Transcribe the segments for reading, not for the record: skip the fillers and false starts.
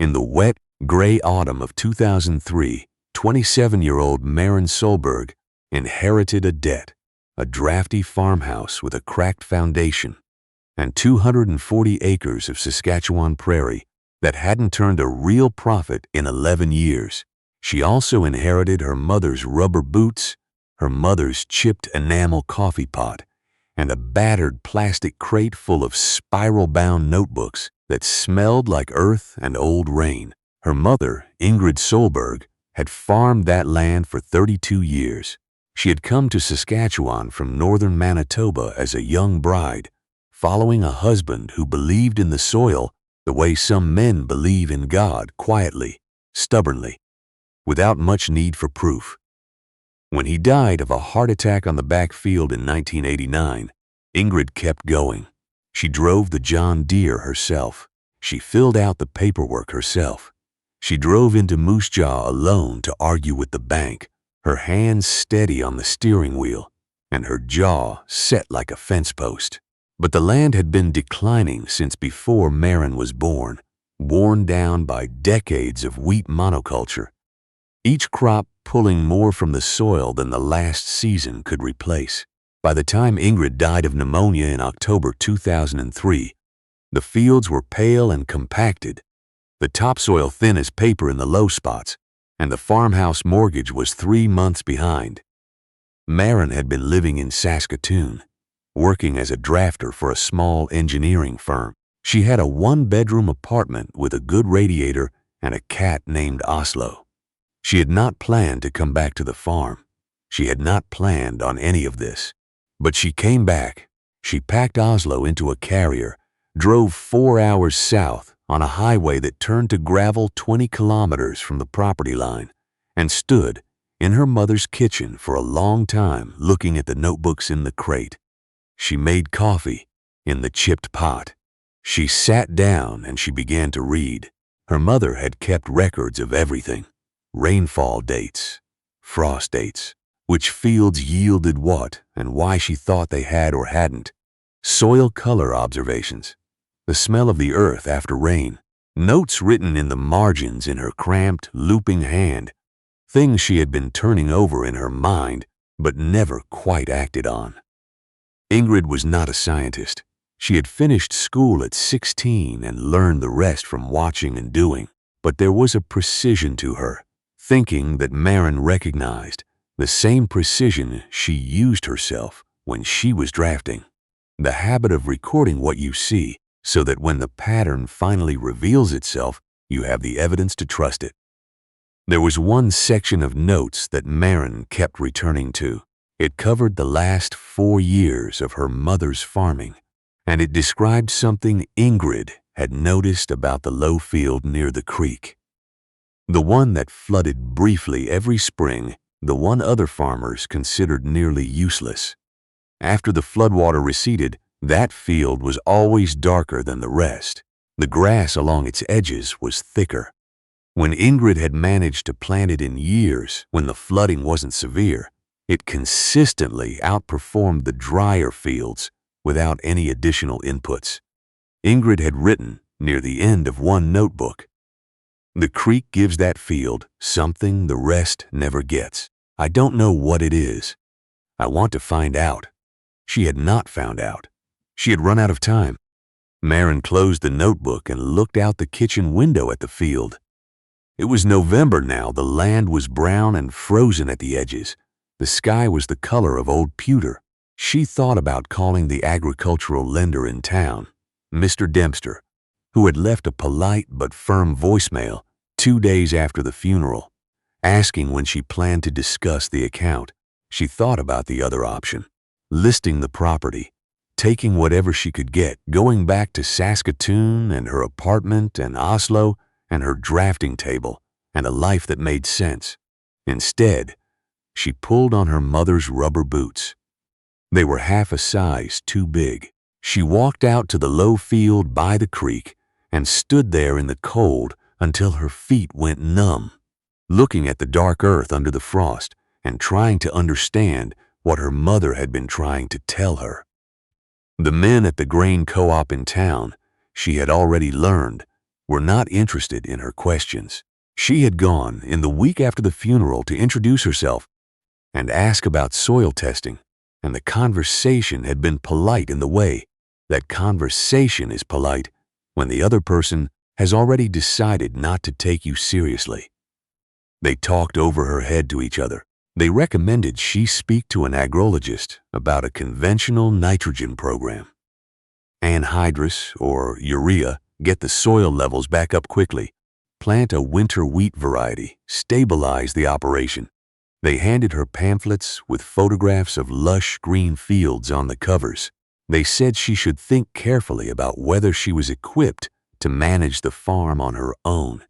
In the wet, gray autumn of 2003, 27-year-old Maren Solberg inherited a debt, a drafty farmhouse with a cracked foundation, and 240 acres of Saskatchewan prairie that hadn't turned a real profit in 11 years. She also inherited her mother's rubber boots, her mother's chipped enamel coffee pot, and a battered plastic crate full of spiral-bound notebooks that smelled like earth and old rain. Her mother, Ingrid Solberg, had farmed that land for 32 years. She had come to Saskatchewan from northern Manitoba as a young bride, following a husband who believed in the soil the way some men believe in God, quietly, stubbornly, without much need for proof. When he died of a heart attack on the back field in 1989, Ingrid kept going. She drove the John Deere herself. She filled out the paperwork herself. She drove into Moose Jaw alone to argue with the bank, her hands steady on the steering wheel and her jaw set like a fence post. But the land had been declining since before Maren was born, worn down by decades of wheat monoculture, each crop pulling more from the soil than the last season could replace. By the time Ingrid died of pneumonia in October 2003, the fields were pale and compacted, the topsoil thin as paper in the low spots, and the farmhouse mortgage was 3 months behind. Maren had been living in Saskatoon, working as a drafter for a small engineering firm. She had a 1-bedroom apartment with a good radiator and a cat named Oslo. She had not planned to come back to the farm. She had not planned on any of this. But she came back. She packed Oslo into a carrier, drove 4 hours south on a highway that turned to gravel 20 kilometers from the property line, and stood in her mother's kitchen for a long time looking at the notebooks in the crate. She made coffee in the chipped pot. She sat down and she began to read. Her mother had kept records of everything: rainfall dates, frost dates, which fields yielded what and why she thought they had or hadn't, soil color observations, the smell of the earth after rain, notes written in the margins in her cramped, looping hand, things she had been turning over in her mind but never quite acted on. Ingrid was not a scientist. She had finished school at 16 and learned the rest from watching and doing, but there was a precision to her, thinking that Maren recognized, the same precision she used herself when she was drafting. The habit of recording what you see so that when the pattern finally reveals itself, you have the evidence to trust it. There was one section of notes that Maren kept returning to. It covered the last 4 years of her mother's farming, and it described something Ingrid had noticed about the low field near the creek. The one that flooded briefly every spring, the one other farmers considered nearly useless. After the floodwater receded, that field was always darker than the rest. The grass along its edges was thicker. When Ingrid had managed to plant it in years when the flooding wasn't severe, it consistently outperformed the drier fields without any additional inputs. Ingrid had written near the end of one notebook, "The creek gives that field something the rest never gets. I don't know what it is. I want to find out." She had not found out. She had run out of time. Maren closed the notebook and looked out the kitchen window at the field. It was November now. The land was brown and frozen at the edges. The sky was the color of old pewter. She thought about calling the agricultural lender in town, Mr. Dempster, who had left a polite but firm voicemail 2 days after the funeral, asking when she planned to discuss the account. She thought about the other option, listing the property, taking whatever she could get, going back to Saskatoon and her apartment and Oslo and her drafting table and a life that made sense. Instead, she pulled on her mother's rubber boots. They were half a size too big. She walked out to the low field by the creek and stood there in the cold until her feet went numb, looking at the dark earth under the frost and trying to understand what her mother had been trying to tell her. The men at the grain co-op in town, she had already learned, were not interested in her questions. She had gone in the week after the funeral to introduce herself and ask about soil testing, and the conversation had been polite in the way that conversation is polite when the other person has already decided not to take you seriously. They talked over her head to each other. They recommended she speak to an agrologist about a conventional nitrogen program. Anhydrous or urea, get the soil levels back up quickly. Plant a winter wheat variety, stabilize the operation. They handed her pamphlets with photographs of lush green fields on the covers. They said she should think carefully about whether she was equipped to manage the farm on her own.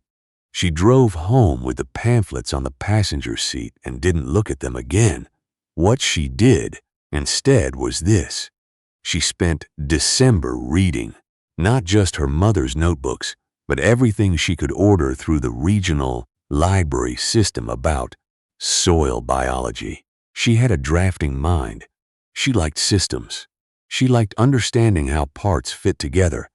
She drove home with the pamphlets on the passenger seat and didn't look at them again. What she did instead was this. She spent December reading, not just her mother's notebooks, but everything she could order through the regional library system about soil biology. She had a drafting mind. She liked systems. She liked understanding how parts fit together.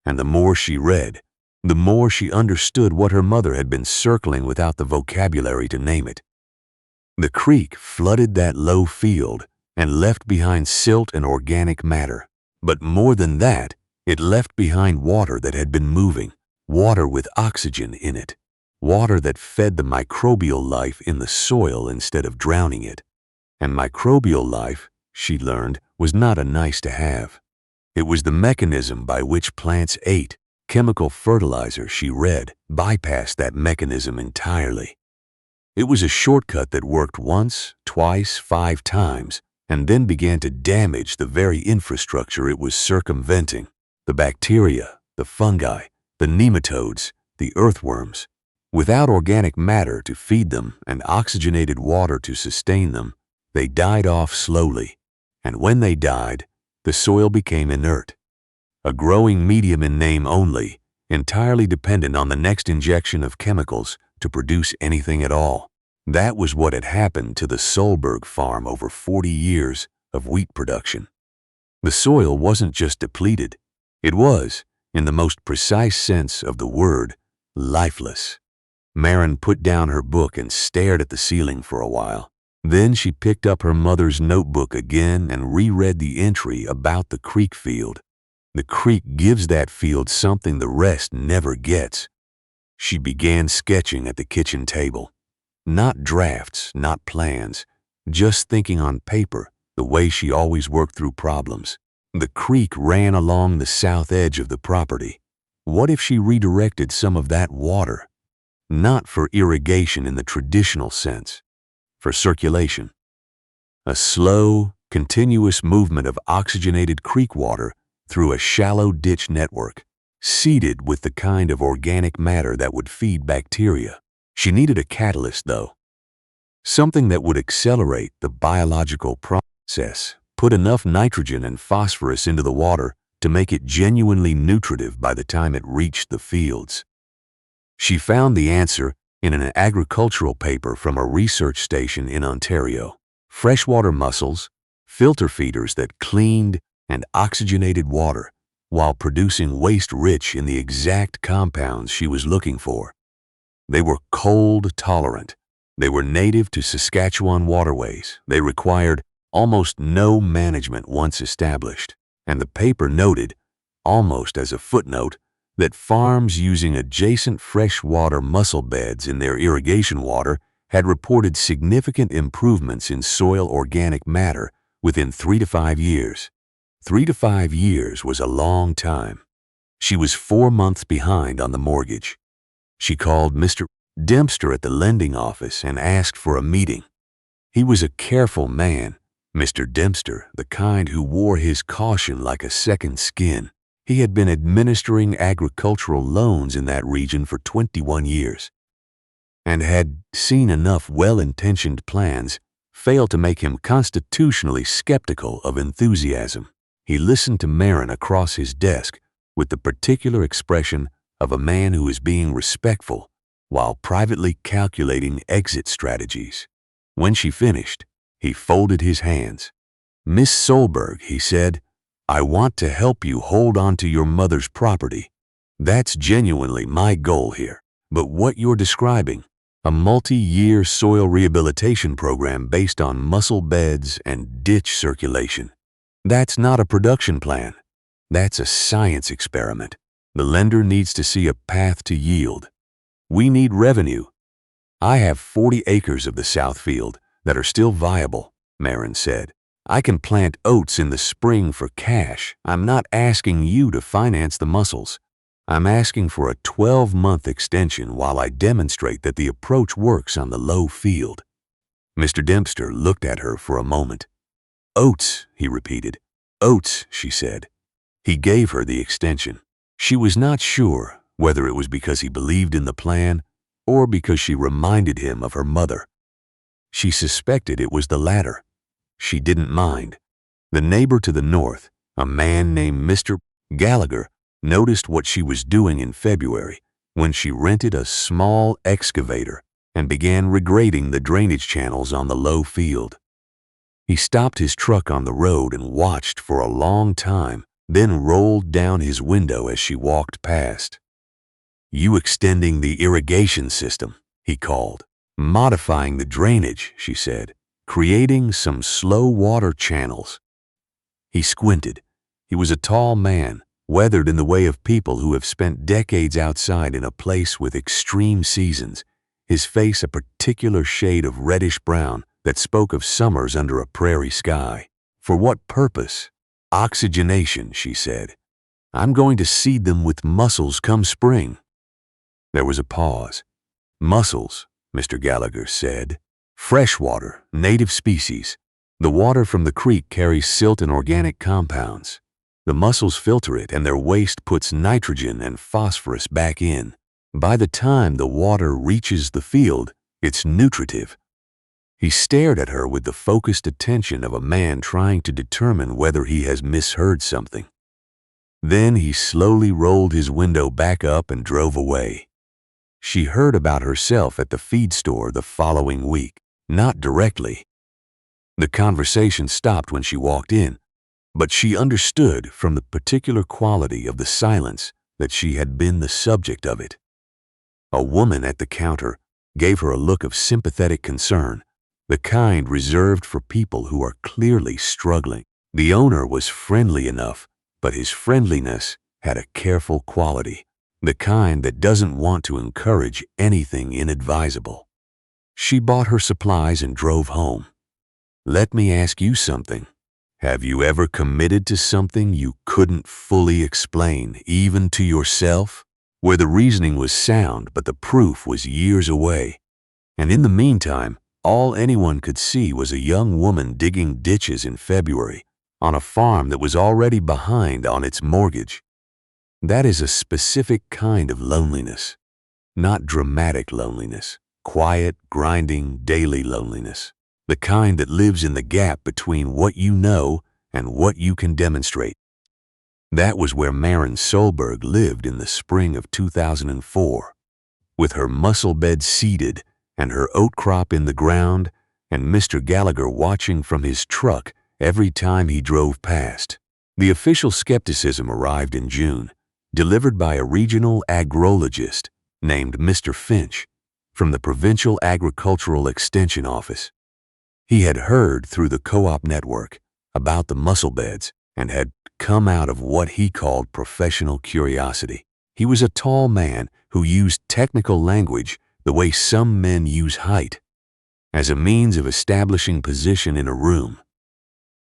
And the more she read, the more she understood what her mother had been circling without the vocabulary to name it. The creek flooded that low field and left behind silt and organic matter. But more than that, it left behind water that had been moving, water with oxygen in it, water that fed the microbial life in the soil instead of drowning it. And microbial life, she learned, was not a nice to have. It was the mechanism by which plants ate. Chemical fertilizer, she read, bypassed that mechanism entirely. It was a shortcut that worked once, twice, 5 times, and then began to damage the very infrastructure it was circumventing. The bacteria, the fungi, the nematodes, the earthworms. Without organic matter to feed them and oxygenated water to sustain them, they died off slowly. And when they died, the soil became inert. A growing medium in name only, entirely dependent on the next injection of chemicals to produce anything at all. That was what had happened to the Solberg farm over 40 years of wheat production. The soil wasn't just depleted. It was, in the most precise sense of the word, lifeless. Maren put down her book and stared at the ceiling for a while. Then she picked up her mother's notebook again and reread the entry about the creek field. The creek gives that field something the rest never gets. She began sketching at the kitchen table. Not drafts, not plans, just thinking on paper, the way she always worked through problems. The creek ran along the south edge of the property. What if she redirected some of that water? Not for irrigation in the traditional sense, for circulation. A slow, continuous movement of oxygenated creek water through a shallow ditch network, seeded with the kind of organic matter that would feed bacteria. She needed a catalyst, though. Something that would accelerate the biological process, put enough nitrogen and phosphorus into the water to make it genuinely nutritive by the time it reached the fields. She found the answer in an agricultural paper from a research station in Ontario. Freshwater mussels, filter feeders that cleaned and oxygenated water while producing waste rich in the exact compounds she was looking for. They were cold tolerant. They were native to Saskatchewan waterways. They required almost no management once established. And the paper noted, almost as a footnote, that farms using adjacent freshwater mussel beds in their irrigation water had reported significant improvements in soil organic matter within 3 to 5 years. 3 to 5 years was a long time. She was 4 months behind on the mortgage. She called Mr. Dempster at the lending office and asked for a meeting. He was a careful man, Mr. Dempster, the kind who wore his caution like a second skin. He had been administering agricultural loans in that region for 21 years and had seen enough well-intentioned plans fail to make him constitutionally skeptical of enthusiasm. He listened to Maren across his desk with the particular expression of a man who is being respectful while privately calculating exit strategies. When she finished, he folded his hands. "Miss Solberg," he said, "I want to help you hold on to your mother's property. That's genuinely my goal here. But what you're describing, a multi-year soil rehabilitation program based on mussel beds and ditch circulation, that's not a production plan. That's a science experiment. The lender needs to see a path to yield. We need revenue. I have 40 acres of the South Field that are still viable, Marin said. I can plant oats in the spring for cash. I'm not asking you to finance the mussels. I'm asking for a 12-month extension while I demonstrate that the approach works on the low field. Mr. Dempster looked at her for a moment. Oats, he repeated. Oats, she said. He gave her the extension. She was not sure whether it was because he believed in the plan or because she reminded him of her mother. She suspected it was the latter. She didn't mind. The neighbor to the north, a man named Mr. Gallagher, noticed what she was doing in February when she rented a small excavator and began regrading the drainage channels on the low field. He stopped his truck on the road and watched for a long time, then rolled down his window as she walked past. "You extending the irrigation system," he called. "Modifying the drainage," she said. "Creating some slow water channels." He squinted. He was a tall man, weathered in the way of people who have spent decades outside in a place with extreme seasons, his face a particular shade of reddish-brown that spoke of summers under a prairie sky. "For what purpose?" "Oxygenation," she said. "I'm going to seed them with mussels come spring." There was a pause. "Mussels," Mr. Gallagher said. "Freshwater, native species. The water from the creek carries silt and organic compounds. The mussels filter it and their waste puts nitrogen and phosphorus back in. By the time the water reaches the field, it's nutritive." He stared at her with the focused attention of a man trying to determine whether he has misheard something. Then he slowly rolled his window back up and drove away. She heard about herself at the feed store the following week, not directly. The conversation stopped when she walked in, but she understood from the particular quality of the silence that she had been the subject of it. A woman at the counter gave her a look of sympathetic concern, the kind reserved for people who are clearly struggling. The owner was friendly enough, but his friendliness had a careful quality, the kind that doesn't want to encourage anything inadvisable. She bought her supplies and drove home. "Let me ask you something. Have you ever committed to something you couldn't fully explain, even to yourself, where the reasoning was sound but the proof was years away? And in the meantime, all anyone could see was a young woman digging ditches in February on a farm that was already behind on its mortgage." That is a specific kind of loneliness, not dramatic loneliness, quiet, grinding, daily loneliness, the kind that lives in the gap between what you know and what you can demonstrate. That was where Marin Solberg lived in the spring of 2004, with her mussel bed seeded and her oat crop in the ground, and Mr. Gallagher watching from his truck every time he drove past. The official skepticism arrived in June, delivered by a regional agrologist named Mr. Finch from the Provincial Agricultural Extension Office. He had heard through the co-op network about the mussel beds and had come out of what he called professional curiosity. He was a tall man who used technical language the way some men use height, as a means of establishing position in a room.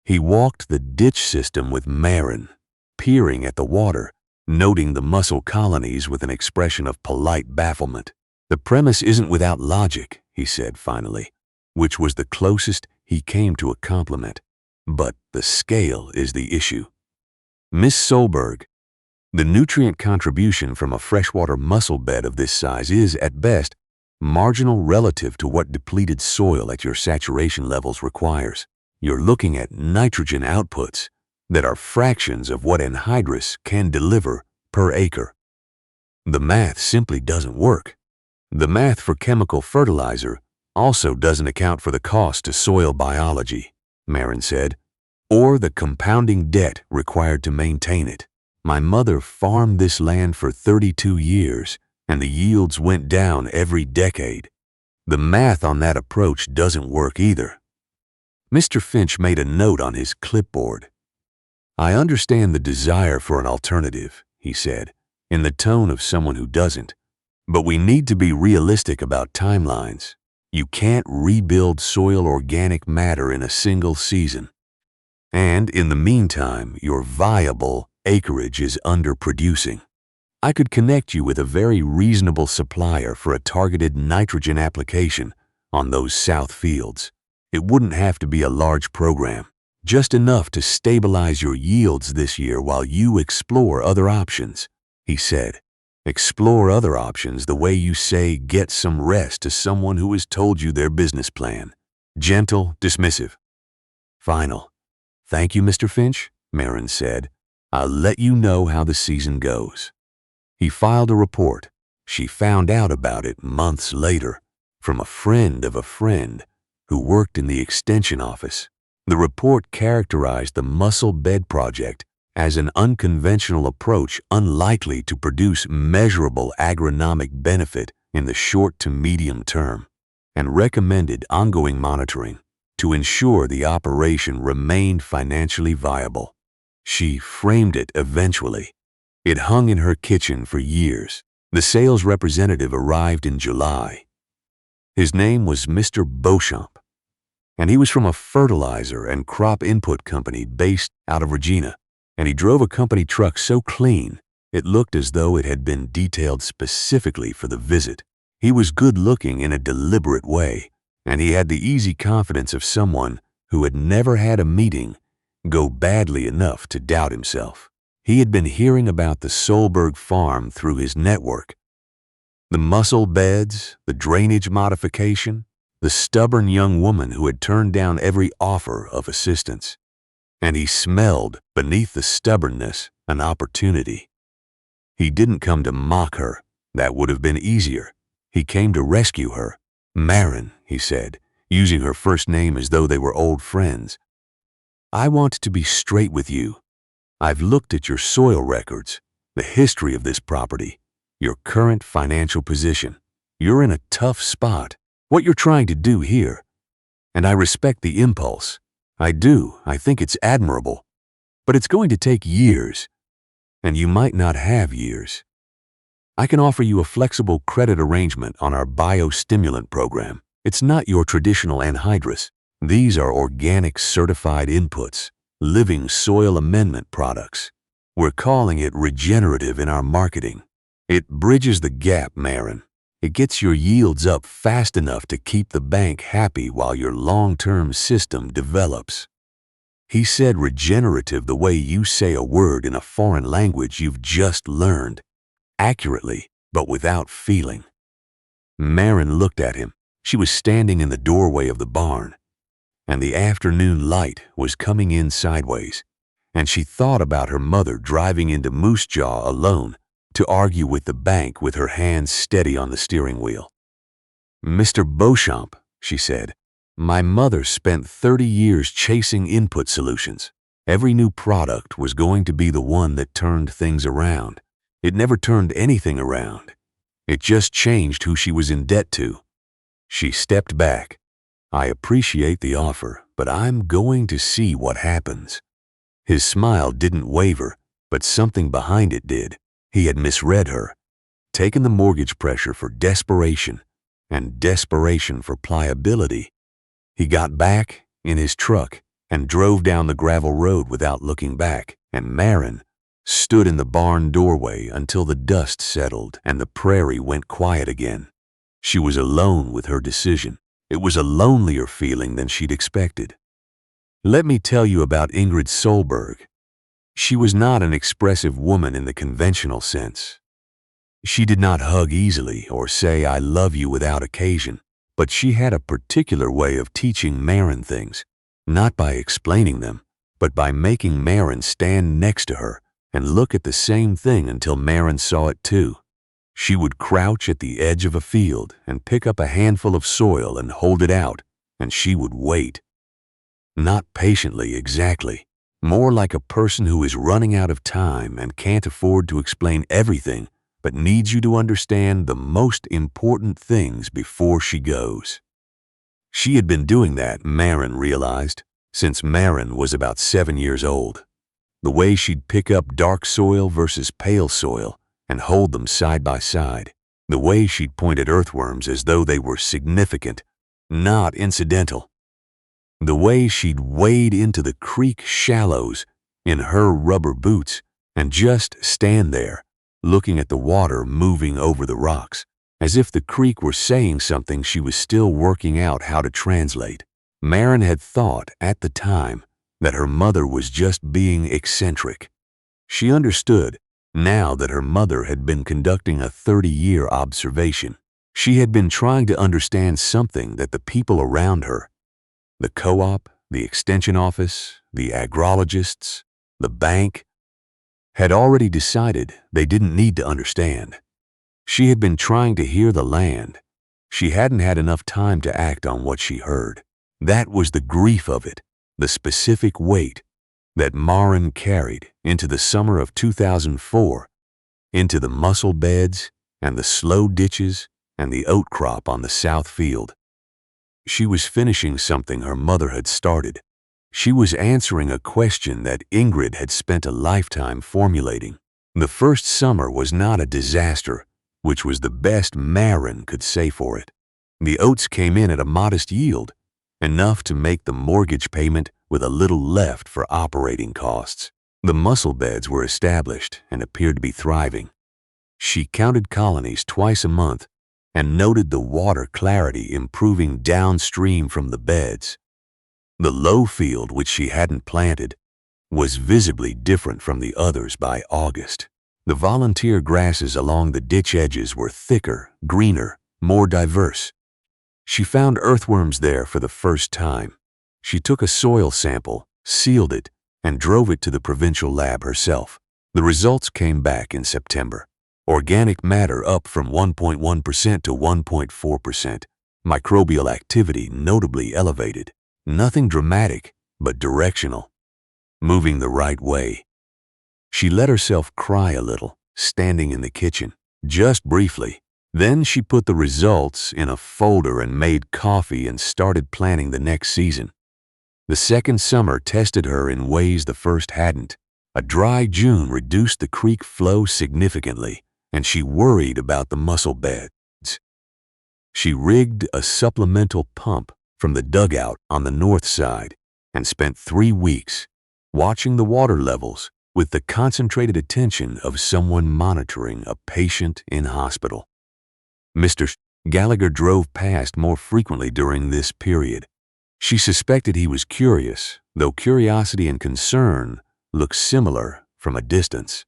He walked the ditch system with Marin, peering at the water, noting the mussel colonies with an expression of polite bafflement. "The premise isn't without logic," he said finally, which was the closest he came to a compliment. "But the scale is the issue. Miss Solberg, the nutrient contribution from a freshwater mussel bed of this size is, at best, marginal relative to what depleted soil at your saturation levels requires. You're looking at nitrogen outputs that are fractions of what anhydrous can deliver per acre. The math simply doesn't work. The math for chemical fertilizer also doesn't account for the cost to soil biology," Marin said, "or the compounding debt required to maintain it. My mother farmed this land for 32 years, and the yields went down every decade. The math on that approach doesn't work either." Mr. Finch made a note on his clipboard. "I understand the desire for an alternative," he said, in the tone of someone who doesn't. "But we need to be realistic about timelines. You can't rebuild soil organic matter in a single season. And in the meantime, your viable acreage is underproducing. I could connect you with a very reasonable supplier for a targeted nitrogen application on those south fields. It wouldn't have to be a large program, just enough to stabilize your yields this year while you explore other options," he said. "Explore other options the way you say get some rest to someone who has told you their business plan. Gentle, dismissive. Final. Thank you, Mr. Finch," Marin said. "I'll let you know how the season goes." He filed a report. She found out about it months later from a friend of a friend who worked in the extension office. The report characterized the Mussel bed project as an unconventional approach unlikely to produce measurable agronomic benefit in the short to medium term, and recommended ongoing monitoring to ensure the operation remained financially viable. She framed it eventually. It hung in her kitchen for years. The sales representative arrived in July. His name was Mr. Beauchamp, and he was from a fertilizer and crop input company based out of Regina, and he drove a company truck so clean it looked as though it had been detailed specifically for the visit. He was good-looking in a deliberate way, and he had the easy confidence of someone who had never had a meeting go badly enough to doubt himself. He had been hearing about the Solberg farm through his network. The mussel beds, the drainage modification, the stubborn young woman who had turned down every offer of assistance. And he smelled, beneath the stubbornness, an opportunity. He didn't come to mock her. That would have been easier. He came to rescue her. "Marin," he said, using her first name as though they were old friends. "I want to be straight with you. I've looked at your soil records, the history of this property, your current financial position. You're in a tough spot, what you're trying to do here. And I respect the impulse. I do. I think it's admirable. But it's going to take years, and you might not have years. I can offer you a flexible credit arrangement on our biostimulant program. It's not your traditional anhydrous. These are organic certified inputs, living soil amendment products. We're calling it regenerative in our marketing. It bridges the gap, Marin. It gets your yields up fast enough to keep the bank happy while your long-term system develops." He said regenerative the way you say a word in a foreign language you've just learned, accurately, but without feeling. Marin looked at him. She was standing in the doorway of the barn, and the afternoon light was coming in sideways, and she thought about her mother driving into Moose Jaw alone to argue with the bank with her hands steady on the steering wheel. "Mr. Beauchamp," she said, "my mother spent 30 years chasing input solutions. Every new product was going to be the one that turned things around. It never turned anything around. It just changed who she was in debt to." She stepped back. "I appreciate the offer, but I'm going to see what happens." His smile didn't waver, but something behind it did. He had misread her, taken the mortgage pressure for desperation, and desperation for pliability. He got back in his truck and drove down the gravel road without looking back, and Marin stood in the barn doorway until the dust settled and the prairie went quiet again. She was alone with her decision. It was a lonelier feeling than she'd expected. Let me tell you about Ingrid Solberg. She was not an expressive woman in the conventional sense. She did not hug easily or say "I love you" without occasion, but she had a particular way of teaching Marin things, not by explaining them, but by making Marin stand next to her and look at the same thing until Marin saw it too. She would crouch at the edge of a field and pick up a handful of soil and hold it out, and she would wait. Not patiently exactly, more like a person who is running out of time and can't afford to explain everything, but needs you to understand the most important things before she goes. She had been doing that, Maren realized, since Maren was about 7 years old. The way she'd pick up dark soil versus pale soil and hold them side by side. The way she'd point at earthworms as though they were significant, not incidental. The way she'd wade into the creek shallows in her rubber boots and just stand there, looking at the water moving over the rocks, as if the creek were saying something she was still working out how to translate. Maren had thought at the time that her mother was just being eccentric. She understood now that her mother had been conducting a 30-year observation. She had been trying to understand something that the people around her, the co-op, the extension office, the agrologists, the bank, had already decided they didn't need to understand. She had been trying to hear the land. She hadn't had enough time to act on what she heard. That was the grief of it, the specific weight that Maren carried into the summer of 2004, into the mussel beds and the slow ditches and the oat crop on the south field. She was finishing something her mother had started. She was answering a question that Ingrid had spent a lifetime formulating. The first summer was not a disaster, which was the best Maren could say for it. The oats came in at a modest yield, enough to make the mortgage payment with a little left for operating costs. The mussel beds were established and appeared to be thriving. She counted colonies twice a month and noted the water clarity improving downstream from the beds. The low field, which she hadn't planted, was visibly different from the others by August. The volunteer grasses along the ditch edges were thicker, greener, more diverse. She found earthworms there for the first time. She took a soil sample, sealed it, and drove it to the provincial lab herself. The results came back in September. Organic matter up from 1.1% to 1.4%. Microbial activity notably elevated. Nothing dramatic, but directional. Moving the right way. She let herself cry a little, standing in the kitchen, just briefly. Then she put the results in a folder and made coffee and started planning the next season. The second summer tested her in ways the first hadn't. A dry June reduced the creek flow significantly, and she worried about the mussel beds. She rigged a supplemental pump from the dugout on the north side and spent 3 weeks watching the water levels with the concentrated attention of someone monitoring a patient in hospital. Mr. Gallagher drove past more frequently during this period. She suspected he was curious, though curiosity and concern looked similar from a distance.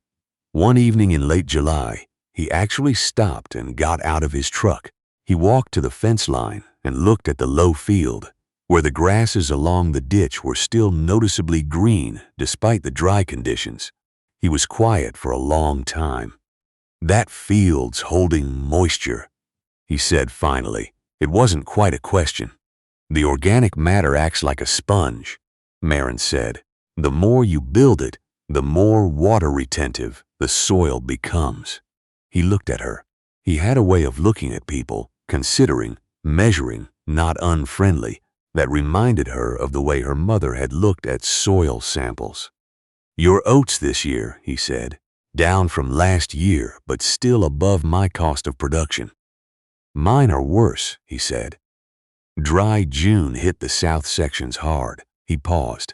One evening in late July, he actually stopped and got out of his truck. He walked to the fence line and looked at the low field, where the grasses along the ditch were still noticeably green despite the dry conditions. He was quiet for a long time. "That field's holding moisture," he said finally. It wasn't quite a question. "The organic matter acts like a sponge," Maren said. "The more you build it, the more water retentive the soil becomes." He looked at her. He had a way of looking at people, considering, measuring, not unfriendly, that reminded her of the way her mother had looked at soil samples. "Your oats this year," he said, "down from last year, but still above my cost of production." "Mine are worse," he said. Dry June hit the south sections hard. He paused.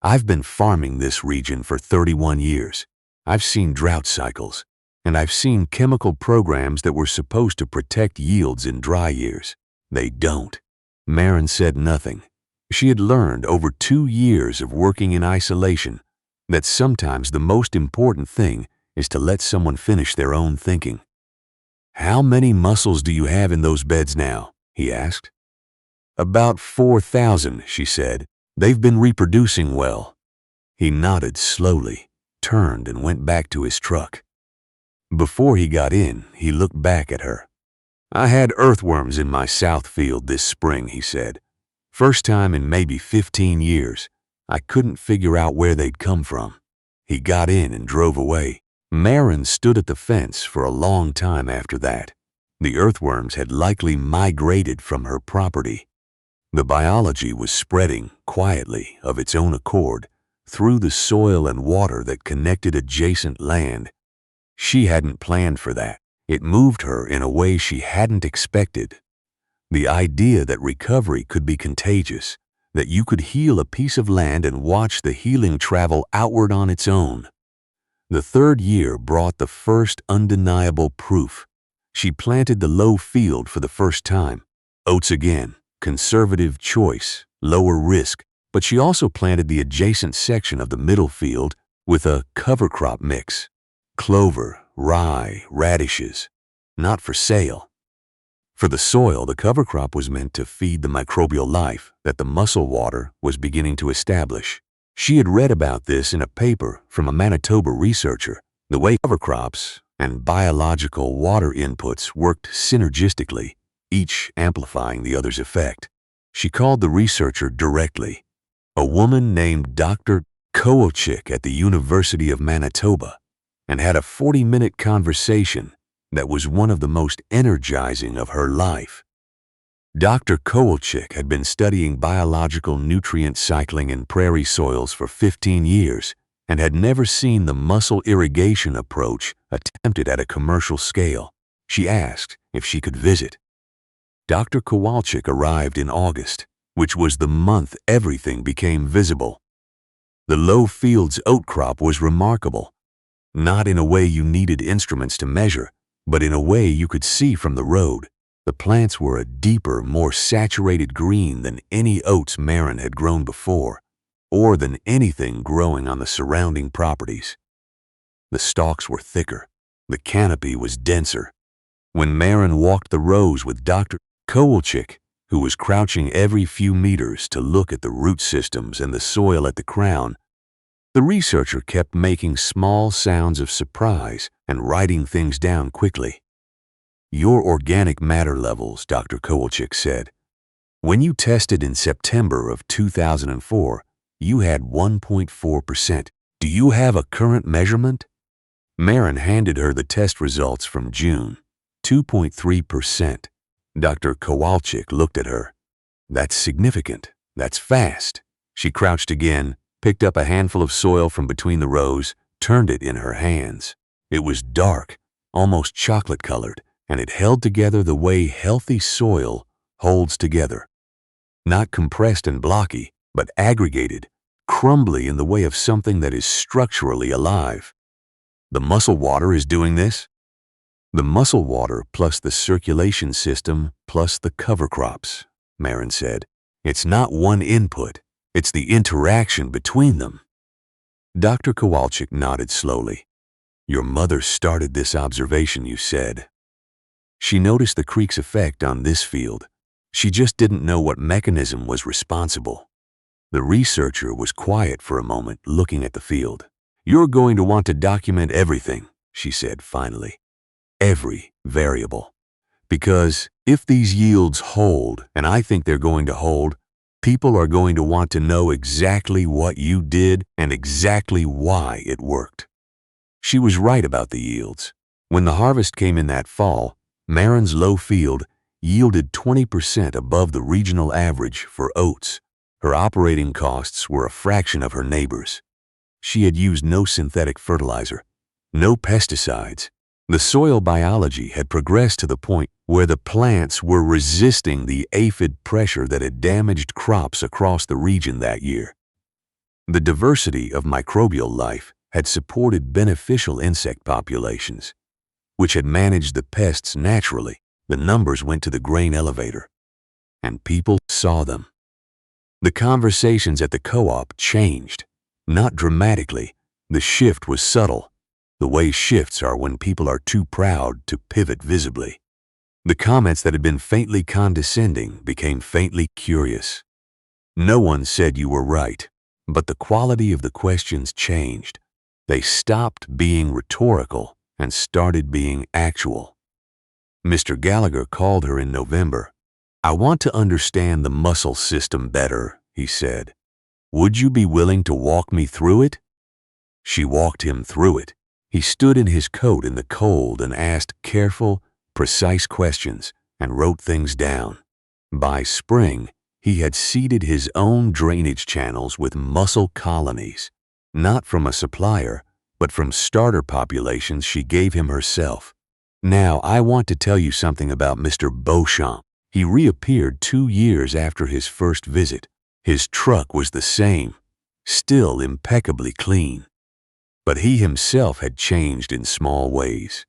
"I've been farming this region for 31 years. I've seen drought cycles, and I've seen chemical programs that were supposed to protect yields in dry years. They don't." Maren said nothing. She had learned over 2 years of working in isolation that sometimes the most important thing is to let someone finish their own thinking. "How many mussels do you have in those beds now?" he asked. "About 4,000, she said. "They've been reproducing well." He nodded slowly, turned and went back to his truck. Before he got in, he looked back at her. "I had earthworms in my south field this spring," he said. "First time in maybe 15 years. I couldn't figure out where they'd come from. He got in and drove away. Marin stood at the fence for a long time after that. The earthworms had likely migrated from her property. The biology was spreading quietly of its own accord through the soil and water that connected adjacent land. She hadn't planned for that. It moved her in a way she hadn't expected. The idea that recovery could be contagious, that you could heal a piece of land and watch the healing travel outward on its own. The third year brought the first undeniable proof. She planted the low field for the first time. Oats again, conservative choice, lower risk, but she also planted the adjacent section of the middle field with a cover crop mix. Clover, rye, radishes, not for sale. For the soil, the cover crop was meant to feed the microbial life that the mussel water was beginning to establish. She had read about this in a paper from a Manitoba researcher, the way cover crops and biological water inputs worked synergistically, each amplifying the other's effect. She called the researcher directly, a woman named Dr. Kowalczyk at the University of Manitoba, and had a 40-minute conversation that was one of the most energizing of her life. Dr. Kowalczyk had been studying biological nutrient cycling in prairie soils for 15 years and had never seen the mussel irrigation approach attempted at a commercial scale. She asked if she could visit. Dr. Kowalczyk arrived in August, which was the month everything became visible. The low field's oat crop was remarkable, not in a way you needed instruments to measure, but in a way you could see from the road. The plants were a deeper, more saturated green than any oats Marin had grown before, or than anything growing on the surrounding properties. The stalks were thicker. The canopy was denser. When Marin walked the rows with Dr. Kowalczyk, who was crouching every few meters to look at the root systems and the soil at the crown, the researcher kept making small sounds of surprise and writing things down quickly. Your organic matter levels, Dr. Kowalczyk said. When you tested in September of 2004, you had 1.4%. Do you have a current measurement? Marin handed her the test results from June. 2.3%. Dr. Kowalczyk looked at her. That's significant. That's fast. She crouched again, picked up a handful of soil from between the rows, turned it in her hands. It was dark, almost chocolate-colored, and it held together the way healthy soil holds together. Not compressed and blocky, but aggregated, crumbly in the way of something that is structurally alive. The mussel water is doing this? The mussel water plus the circulation system plus the cover crops, Marin said. It's not one input, it's the interaction between them. Dr. Kowalczyk nodded slowly. Your mother started this observation, you said. She noticed the creek's effect on this field. She just didn't know what mechanism was responsible. The researcher was quiet for a moment, looking at the field. You're going to want to document everything, she said finally. Every variable. Because if these yields hold, and I think they're going to hold, people are going to want to know exactly what you did and exactly why it worked. She was right about the yields. When the harvest came in that fall, Marin's low field yielded 20% above the regional average for oats. Her operating costs were a fraction of her neighbors. She had used no synthetic fertilizer, no pesticides. The soil biology had progressed to the point where the plants were resisting the aphid pressure that had damaged crops across the region that year. The diversity of microbial life had supported beneficial insect populations, which had managed the pests naturally. The numbers went to the grain elevator, and people saw them. The conversations at the co-op changed, not dramatically. The shift was subtle, the way shifts are when people are too proud to pivot visibly. The comments that had been faintly condescending became faintly curious. No one said you were right, but the quality of the questions changed. They stopped being rhetorical and started being actual. Mr. Gallagher called her in November. I want to understand the mussel system better, he said. Would you be willing to walk me through it?" She walked him through it. He stood in his coat in the cold and asked careful, precise questions and wrote things down. By spring, he had seeded his own drainage channels with mussel colonies, not from a supplier, but from starter populations she gave him herself. Now, I want to tell you something about Mr. Beauchamp. He reappeared 2 years after his first visit. His truck was the same, still impeccably clean. But he himself had changed in small ways.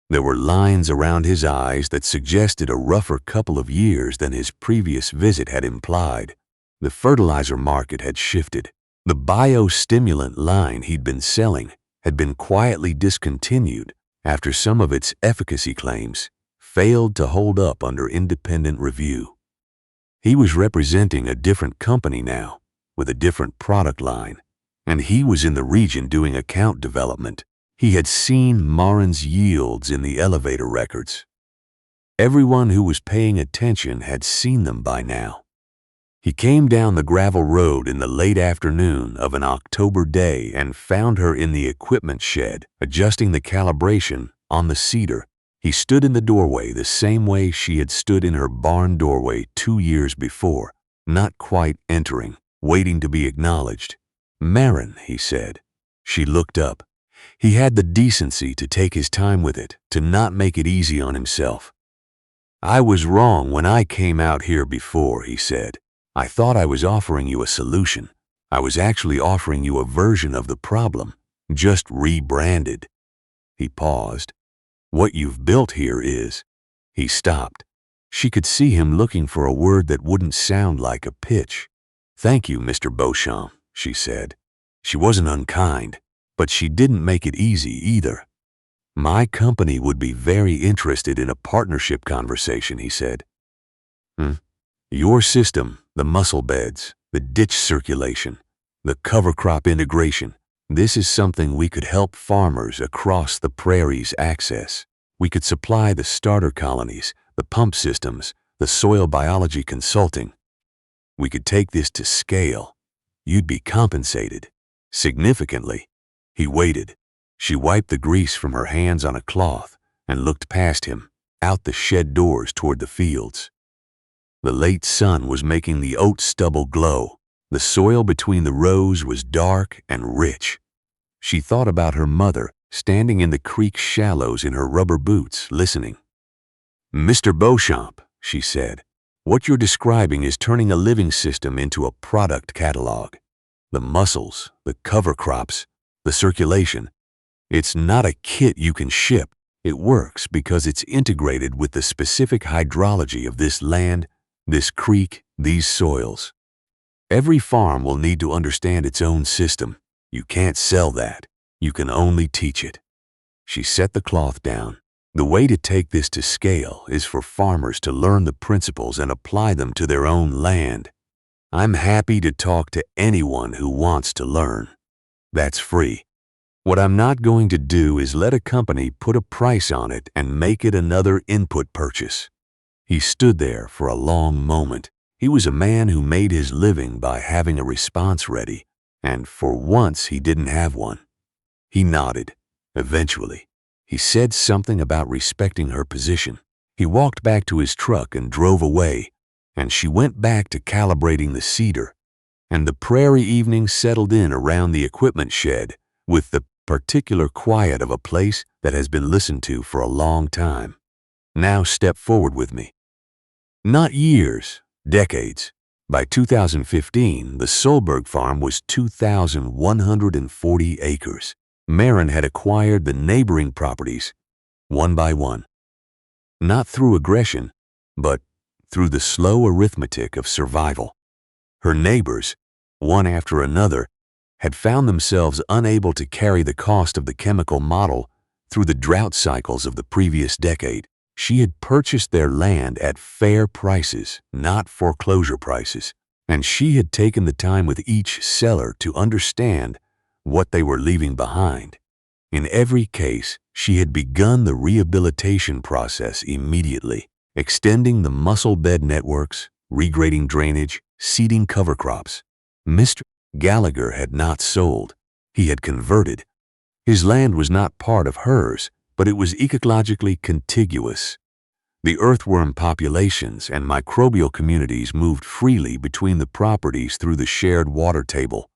There were lines around his eyes that suggested a rougher couple of years than his previous visit had implied. The fertilizer market had shifted. The biostimulant line he'd been selling had been quietly discontinued after some of its efficacy claims failed to hold up under independent review. He was representing a different company now, with a different product line, and he was in the region doing account development. He had seen Marin's yields in the elevator records. Everyone who was paying attention had seen them by now. He came down the gravel road in the late afternoon of an October day and found her in the equipment shed, adjusting the calibration on the cedar. He stood in the doorway the same way she had stood in her barn doorway 2 years before, not quite entering, waiting to be acknowledged. "Marin," he said. She looked up. He had the decency to take his time with it, to not make it easy on himself. "I was wrong when I came out here before," he said. "I thought I was offering you a solution. I was actually offering you a version of the problem, just rebranded." He paused. "What you've built here is—" He stopped. She could see him looking for a word that wouldn't sound like a pitch. "Thank you, Mr. Beauchamp," she said. She wasn't unkind, but she didn't make it easy either. "My company would be very interested in a partnership conversation," he said. Your system, the mussel beds, the ditch circulation, the cover crop integration, this is something we could help farmers across the prairies access. We could supply the starter colonies, the pump systems, the soil biology consulting. We could take this to scale. You'd be compensated. Significantly." He waited. She wiped the grease from her hands on a cloth and looked past him, out the shed doors toward the fields. The late sun was making the oat stubble glow. The soil between the rows was dark and rich. She thought about her mother, standing in the creek shallows in her rubber boots, listening. "Mr. Beauchamp," she said, "what you're describing is turning a living system into a product catalog. The mussels, the cover crops, the circulation. It's not a kit you can ship. It works because it's integrated with the specific hydrology of this land, this creek, these soils. Every farm will need to understand its own system. You can't sell that. You can only teach it." She set the cloth down. "The way to take this to scale is for farmers to learn the principles and apply them to their own land. I'm happy to talk to anyone who wants to learn. That's free. What I'm not going to do is let a company put a price on it and make it another input purchase." He stood there for a long moment. He was a man who made his living by having a response ready, and for once he didn't have one. He nodded. Eventually, he said something about respecting her position. He walked back to his truck and drove away, and she went back to calibrating the cedar, and the prairie evening settled in around the equipment shed with the particular quiet of a place that has been listened to for a long time. "Now step forward with me." Not years, decades. By 2015, the Solberg farm was 2,140 acres. Marin had acquired the neighboring properties, one by one. Not through aggression, but through the slow arithmetic of survival. Her neighbors, one after another, had found themselves unable to carry the cost of the chemical model through the drought cycles of the previous decade. She had purchased their land at fair prices, not foreclosure prices, and she had taken the time with each seller to understand what they were leaving behind. In every case, she had begun the rehabilitation process immediately, extending the mussel bed networks, regrading drainage, seeding cover crops. Mr. Gallagher had not sold. He had converted. His land was not part of hers, but it was ecologically contiguous. The earthworm populations and microbial communities moved freely between the properties through the shared water table,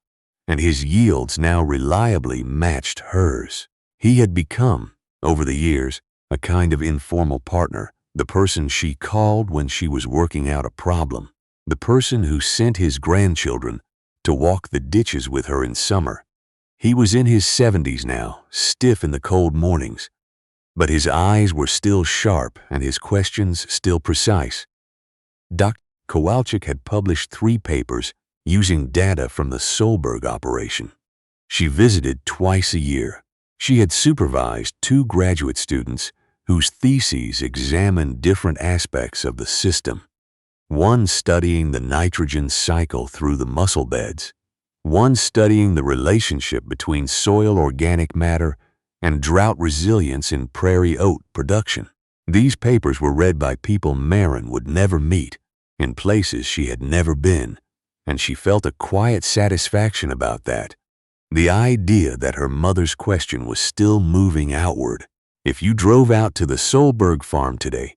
and his yields now reliably matched hers. He had become, over the years, a kind of informal partner, the person she called when she was working out a problem, the person who sent his grandchildren to walk the ditches with her in summer. He was in his 70s now, stiff in the cold mornings, but his eyes were still sharp and his questions still precise. Dr. Kowalczyk had published 3 papers using data from the Solberg operation. She visited twice a year. She had supervised 2 graduate students whose theses examined different aspects of the system, one studying the nitrogen cycle through the mussel beds, one studying the relationship between soil organic matter and drought resilience in prairie oat production. These papers were read by people Maren would never meet, in places she had never been, and she felt a quiet satisfaction about that. The idea that her mother's question was still moving outward. If you drove out to the Solberg farm today,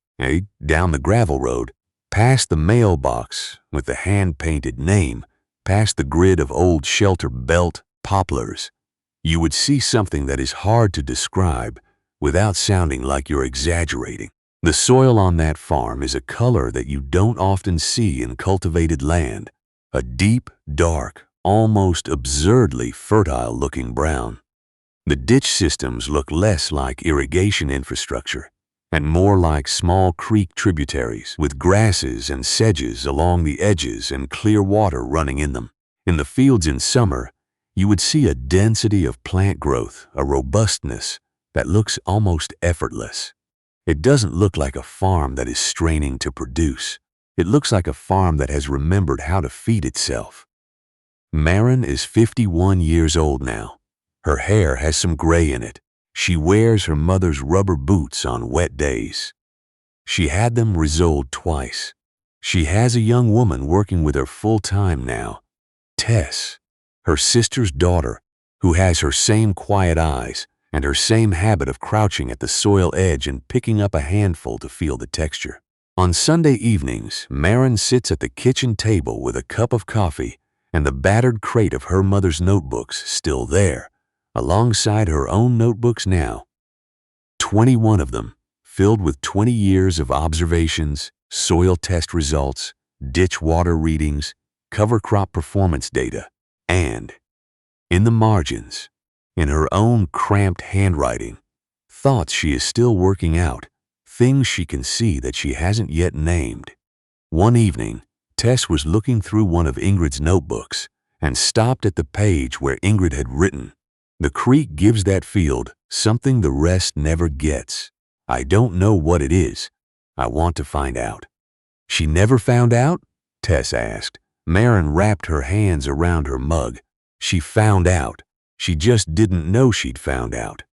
down the gravel road, past the mailbox with the hand-painted name, past the grid of old shelter belt poplars, you would see something that is hard to describe without sounding like you're exaggerating. The soil on that farm is a color that you don't often see in cultivated land, a deep, dark, almost absurdly fertile-looking brown. The ditch systems look less like irrigation infrastructure and more like small creek tributaries with grasses and sedges along the edges and clear water running in them. In the fields in summer, you would see a density of plant growth, a robustness that looks almost effortless. It doesn't look like a farm that is straining to produce. It looks like a farm that has remembered how to feed itself. Maren is 51 years old now. Her hair has some gray in it. She wears her mother's rubber boots on wet days. She had them resoled twice. She has a young woman working with her full-time now, Tess, her sister's daughter, who has her same quiet eyes and her same habit of crouching at the soil edge and picking up a handful to feel the texture. On Sunday evenings, Maren sits at the kitchen table with a cup of coffee and the battered crate of her mother's notebooks still there, alongside her own notebooks now. 21 of them, filled with 20 years of observations, soil test results, ditch water readings, cover crop performance data, and, in the margins, in her own cramped handwriting, thoughts she is still working out, things she can see that she hasn't yet named. One evening, Tess was looking through one of Ingrid's notebooks and stopped at the page where Ingrid had written, "The creek gives that field something the rest never gets. I don't know what it is. I want to find out." She never found out? Tess asked. Maren wrapped her hands around her mug. She found out. She just didn't know she'd found out.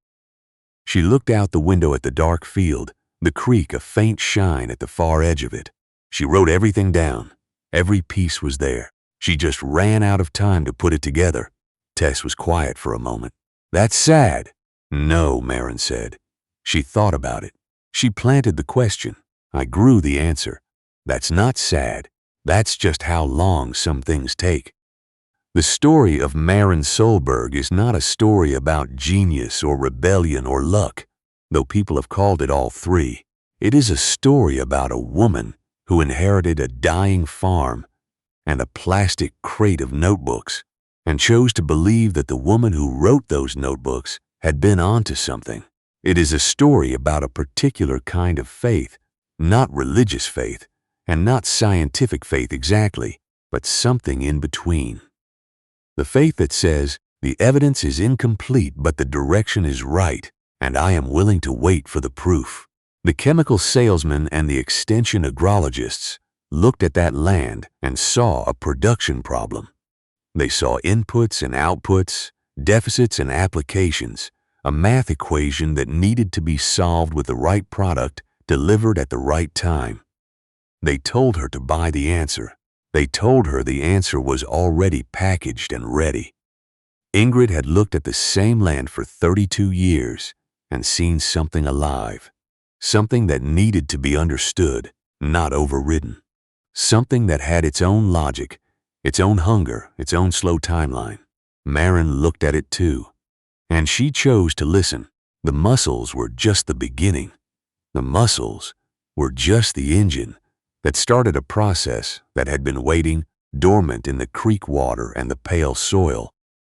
She looked out the window at the dark field, the creek a faint shine at the far edge of it. She wrote everything down. Every piece was there. She just ran out of time to put it together. Tess was quiet for a moment. "That's sad." "No," Maren said. She thought about it. She planted the question. I grew the answer. "That's not sad. That's just how long some things take." The story of Maren Solberg is not a story about genius or rebellion or luck, though people have called it all 3. It is a story about a woman who inherited a dying farm and a plastic crate of notebooks and chose to believe that the woman who wrote those notebooks had been onto something. It is a story about a particular kind of faith, not religious faith and not scientific faith exactly, but something in between. The faith that says, the evidence is incomplete but the direction is right, and I am willing to wait for the proof. The chemical salesmen and the extension agrologists looked at that land and saw a production problem. They saw inputs and outputs, deficits and applications, a math equation that needed to be solved with the right product delivered at the right time. They told her to buy the answer. They told her the answer was already packaged and ready. Ingrid had looked at the same land for 32 years and seen something alive, something that needed to be understood, not overridden, something that had its own logic, its own hunger, its own slow timeline. Maren looked at it too, and she chose to listen. The mussels were just the beginning. The mussels were just the engine that started a process that had been waiting dormant in the creek water and the pale soil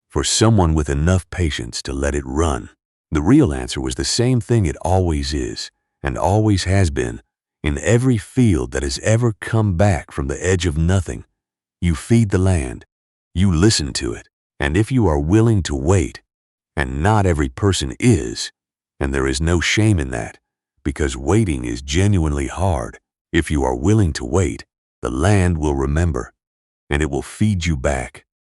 for someone with enough patience to let it run. The real answer was the same thing it always is and always has been in every field that has ever come back from the edge of nothing. You feed the land, you listen to it, and if you are willing to wait, and not every person is, and there is no shame in that, because waiting is genuinely hard. If you are willing to wait, the land will remember, and it will feed you back.